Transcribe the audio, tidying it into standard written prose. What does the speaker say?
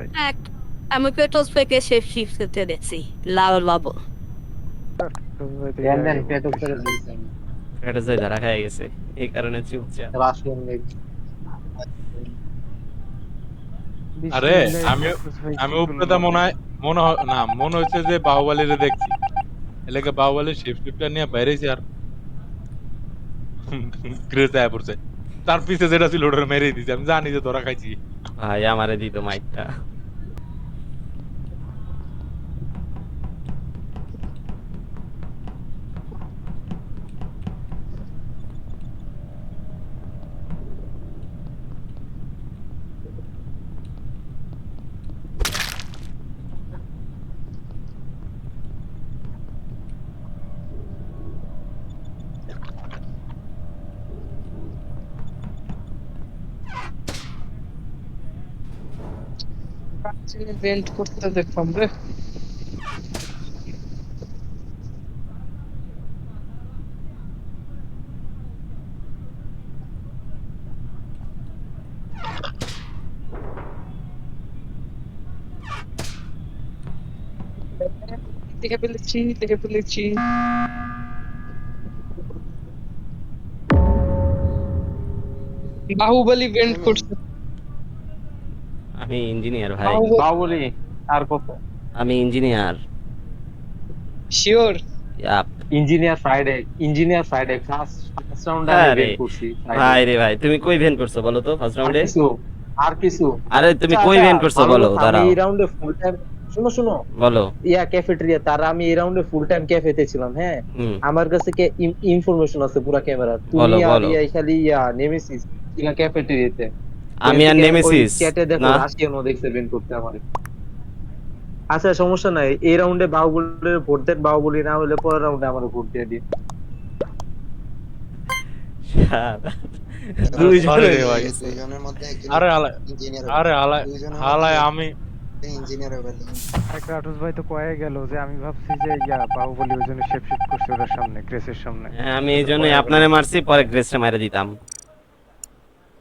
ভাই। এক আমি পেট্রোল থেকে শেফ শিফট করতে দেখছি লাল বাবু। আটরস ভাই তো দেন আগে দেন পেটক করে বলতেছিল। দিয়েছেন এটা যে ধরা খাই গেছে এই কারণে চুপচাপ। রাশিয়ান লেগ আরে বিসমিল্লাহ আমি আটরস ভাই আমি কি উপরেটা করলাম? মনে হচ্ছে যে বাহুবলীরে দেখছি এলাকা বাহুবলীর শিফটটা নিয়ে বাইরেছি আর গ্রেস আয়া পড়ছে তার পিছে যেটা ছিল ওটা মেরে দিয়েছি আমি জানি যে তোরা খাইছি ভাই আমারে দিত মাইকটা। ভেন্ট করতে দেখলাম রে। দেখে ফেলেছি। বাহুবলী ভেন্ট করছে। আমি ইঞ্জিনিয়ার ভাই, বাহুবলী বাহুবলী আর কত আমি engineer. Sure. Yup. Engineer Friday first রাউন্ডে আমি আরে বের করছি ফ্রাইডে ভাই রে ভাই, তুমি কই ভেন করছো বলো তো ফার্স্ট আর রাউন্ডে? কিছু আর কিছু আরে তুমি আচ্ছা কই আচ্ছা ভেন করছো ভালো বলো, কথা আমি দাঁড়াও এই রাউন্ডে ফুল টাইম শুনো শুনো বলো। ক্যাফেটেরিয়া তার আমি এই রাউন্ডে ফুল টাইম ক্যাফেতে ছিলাম হ্যাঁ হুম, আমার কাছে ইনফরমেশন আছে পুরা ক্যামেরা তুমি বলো আর বলো। খালি নেমেসিস কিনা ক্যাফেটেরিয়াতে আমি আর ওই নেমেসিস চ্যাটে দেখো না। রাশিয়ানও দেখছে বেন করতে আমার আচ্ছা সমস্যা নাই এই রাউন্ডে বাহুবলীর ভোট দেন বাহুবলী না হলে পরের রাউন্ডে আমার ভোট দিয়ে দিন শালা, দুইজন সরি রে হয়ে ভাই গেছে। দুইজনের মধ্যে একজন আরে হালা ইঞ্জিনিয়ার আরে হালায় দুইজনের হালায় মধ্যে আমি ইঞ্জিনিয়ার হবে। একটা আটরস ভাই তো কয়ে গেল যে আমি ভাবছি যে বাহুবলী ওই জন্য শেপ শিফট করছে ওটার সামনে, গ্রেসের সামনে। হ্যাঁ, আমি এই এটা তো জন্যই কয়ে গেল। আপনারে মারছি, পরে গ্রেসটা মাইরা দিতাম।